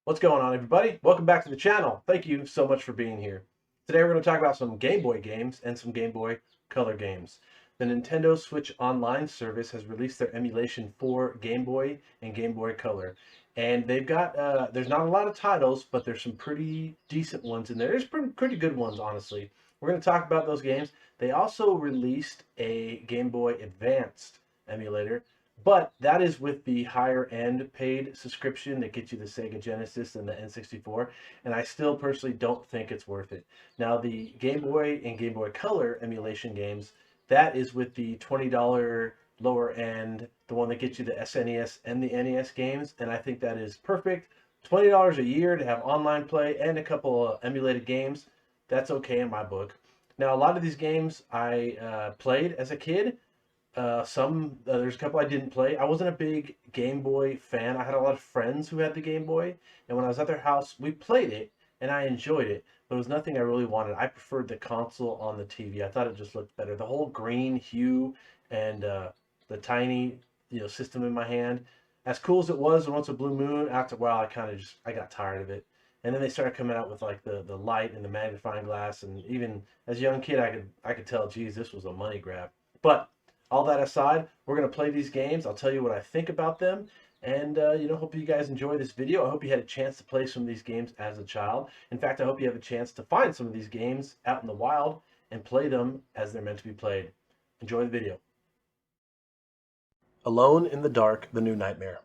What's going on, everybody? Welcome back to the channel. Thank you so much for being here. Today we're going to talk about some Game Boy games and some Game Boy Color games. The Nintendo Switch Online service has released their emulation for Game Boy and Game Boy Color. And they've got, there's not a lot of titles, but there's some pretty decent ones in there. There's pretty good ones, honestly. We're going to talk about those games. They also released a Game Boy Advanced emulator, but that is with the higher end paid subscription that gets you the Sega Genesis and the N64, and I still personally don't think it's worth it. Now, the Game Boy and Game Boy Color emulation games, that is with the $20 lower end, the one that gets you the SNES and the NES games, and I think that is perfect. $20 a year to have online play and a couple of emulated games, that's okay in my book. Now, a lot of these games I played as a kid. There's a couple I didn't play. I wasn't a big Game Boy fan. I had a lot of friends who had the Game Boy, and when I was at their house, we played it, and I enjoyed it, but it was nothing I really wanted. I preferred the console on the TV. I thought it just looked better. The whole green hue and the tiny, system in my hand, as cool as it was, once a blue moon, after a while, I got tired of it. And then they started coming out with like the light and the magnifying glass, and even as a young kid, I could tell, geez, this was a money grab. But all that aside, we're going to play these games. I'll tell you what I think about them. And, hope you guys enjoy this video. I hope you had a chance to play some of these games as a child. In fact, I hope you have a chance to find some of these games out in the wild and play them as they're meant to be played. Enjoy the video. Alone in the Dark, The New Nightmare.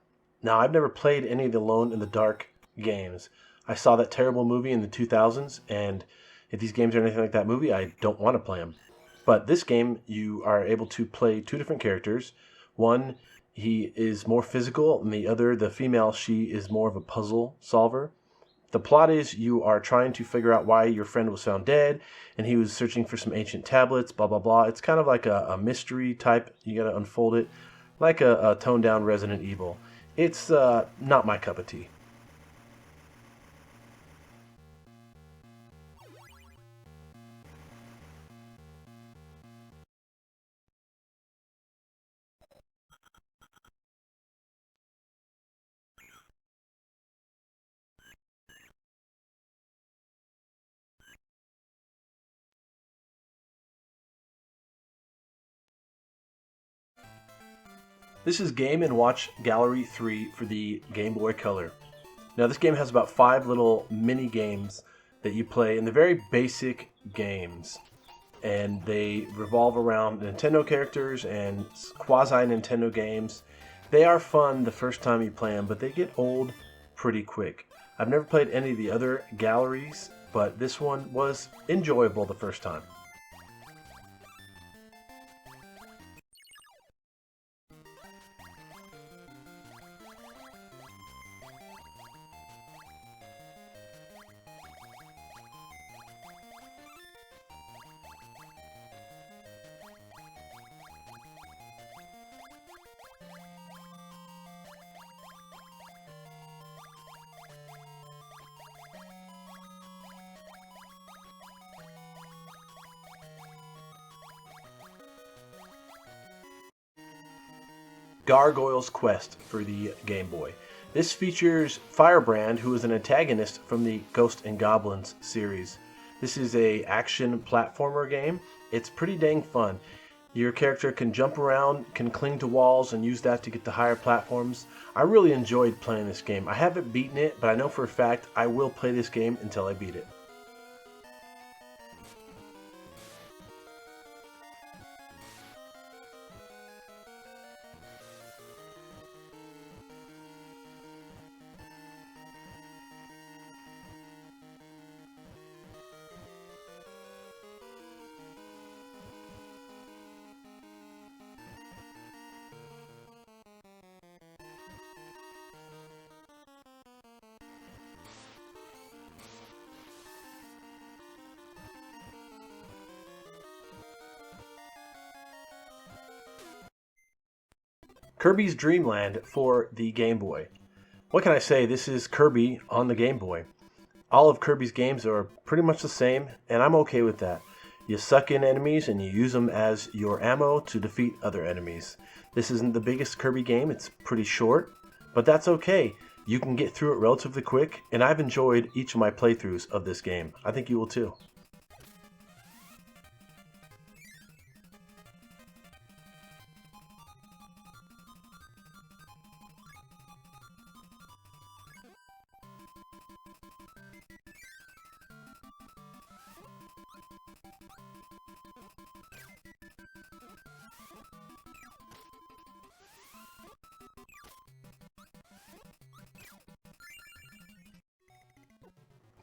Now, I've never played any of the Alone in the Dark games. I saw that terrible movie in the 2000s, and if these games are anything like that movie, I don't want to play them. But this game, you are able to play two different characters. One, he is more physical, and the other, the female, she is more of a puzzle solver. The plot is you are trying to figure out why your friend was found dead, and he was searching for some ancient tablets, blah, blah, blah. It's kind of like a mystery type. You got to unfold it like a toned-down Resident Evil. It's not my cup of tea. This is Game & Watch Gallery 3 for the Game Boy Color. Now this game has about 5 little mini games that you play, and they're very basic games. And they revolve around Nintendo characters and quasi-Nintendo games. They are fun the first time you play them, but they get old pretty quick. I've never played any of the other galleries, but this one was enjoyable the first time. Gargoyles Quest for the Game Boy. This features Firebrand, who is an antagonist from the Ghost and Goblins series. This is a action platformer game. It's pretty dang fun. Your character can jump around, can cling to walls, and use that to get to higher platforms. I really enjoyed playing this game. I haven't beaten it, but I know for a fact I will play this game until I beat it. Kirbys Dreamland for the Game Boy. What can I say? This is Kirby on the Game Boy. All of Kirby's games are pretty much the same, and I'm okay with that. You suck in enemies and you use them as your ammo to defeat other enemies. This isn't the biggest Kirby game, it's pretty short, but that's okay. You can get through it relatively quick, and I've enjoyed each of my playthroughs of this game. I think you will too.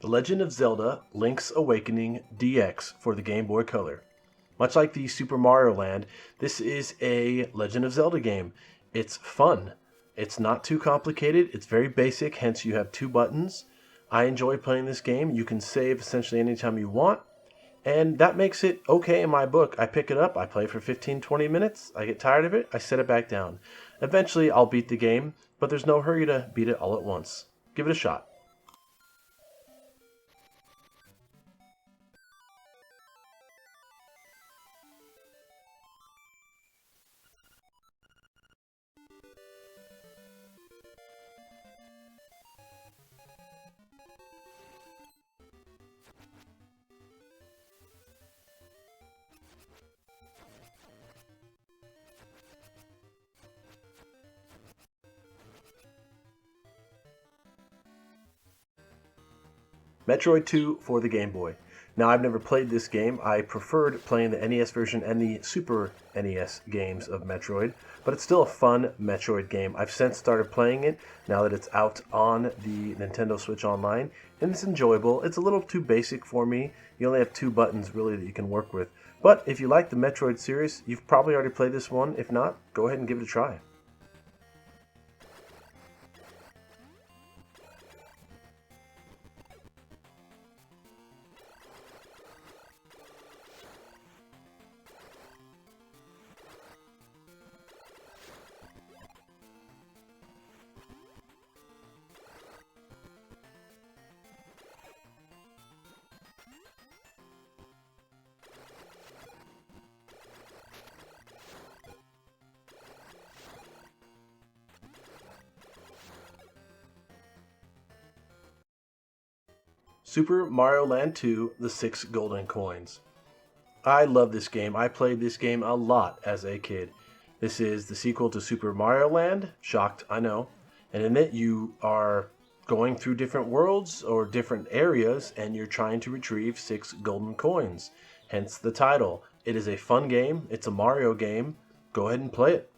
The Legend of Zelda Link's Awakening DX for the Game Boy Color. Much like the Super Mario Land, this is a Legend of Zelda game. It's fun. It's not too complicated. It's very basic, hence you have 2 buttons. I enjoy playing this game. You can save essentially anytime you want, and that makes it okay in my book. I pick it up, I play for 15-20 minutes, I get tired of it, I set it back down. Eventually I'll beat the game, but there's no hurry to beat it all at once. Give it a shot. Metroid II for the Game Boy. Now, I've never played this game. I preferred playing the NES version and the Super NES games of Metroid, but it's still a fun Metroid game. I've since started playing it now that it's out on the Nintendo Switch Online, and it's enjoyable. It's a little too basic for me. You only have 2 buttons really that you can work with. But if you like the Metroid series, you've probably already played this one. If not, go ahead and give it a try. Super Mario Land 2, The Six Golden Coins. I love this game. I played this game a lot as a kid. This is the sequel to Super Mario Land. Shocked, I know. And in it, you are going through different worlds or different areas, and you're trying to retrieve 6 golden coins. Hence the title. It is a fun game. It's a Mario game. Go ahead and play it.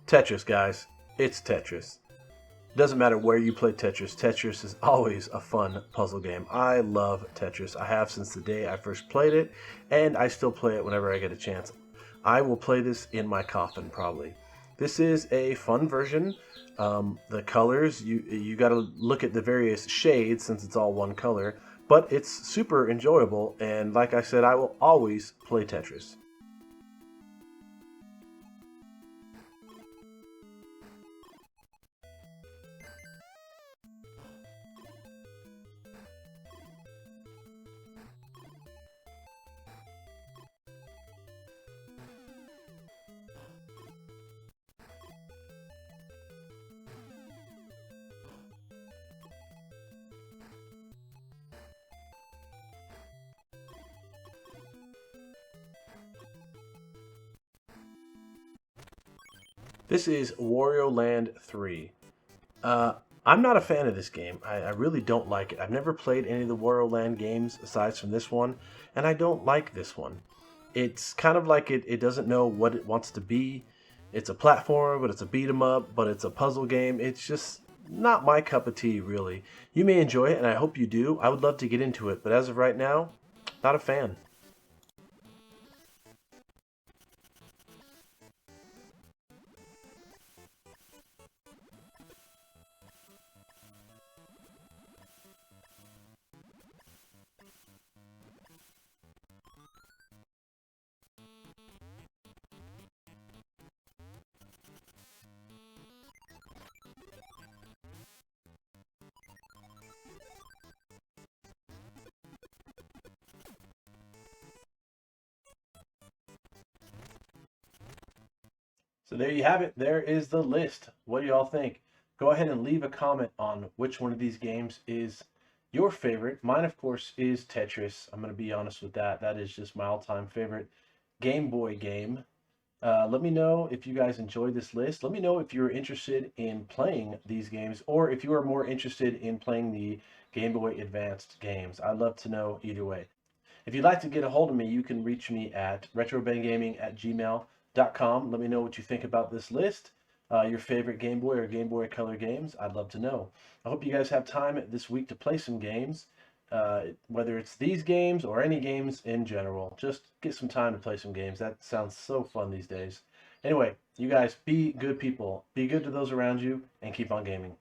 Tetris, guys. It's Tetris. Doesn't matter where you play Tetris. Tetris is always a fun puzzle game. I love Tetris. I have since the day I first played it, and I still play it whenever I get a chance. I will play this in my coffin, probably. This is a fun version. The colors, you got to look at the various shades since it's all one color, but it's super enjoyable, and like I said, I will always play Tetris. This is Wario Land 3. Uh, I'm not a fan of this game. I really don't like it. I've never played any of the Wario Land games aside from this one, and I don't like this one. It's kind of like it doesn't know what it wants to be. It's a platformer, but it's a beat 'em up, but it's a puzzle game. It's just not my cup of tea, really. You may enjoy it, and I hope you do. I would love to get into it, but as of right now, not a fan. So there you have it. There is the list. What do y'all think? Go ahead and leave a comment on which one of these games is your favorite. Mine, of course, is Tetris. I'm going to be honest with that. That is just my all-time favorite Game Boy game. Let me know if you guys enjoyed this list. Let me know if you're interested in playing these games or if you are more interested in playing the Game Boy Advanced games. I'd love to know either way. If you'd like to get a hold of me, you can reach me at retrobengaming@gmail.com. Let me know what you think about this list, your favorite Game Boy or Game Boy Color games. I'd love to know. I hope you guys have time this week to play some games, whether it's these games or any games in general. Just get some time to play some games. That sounds so fun these days. Anyway, you guys be good people. Be good to those around you and keep on gaming.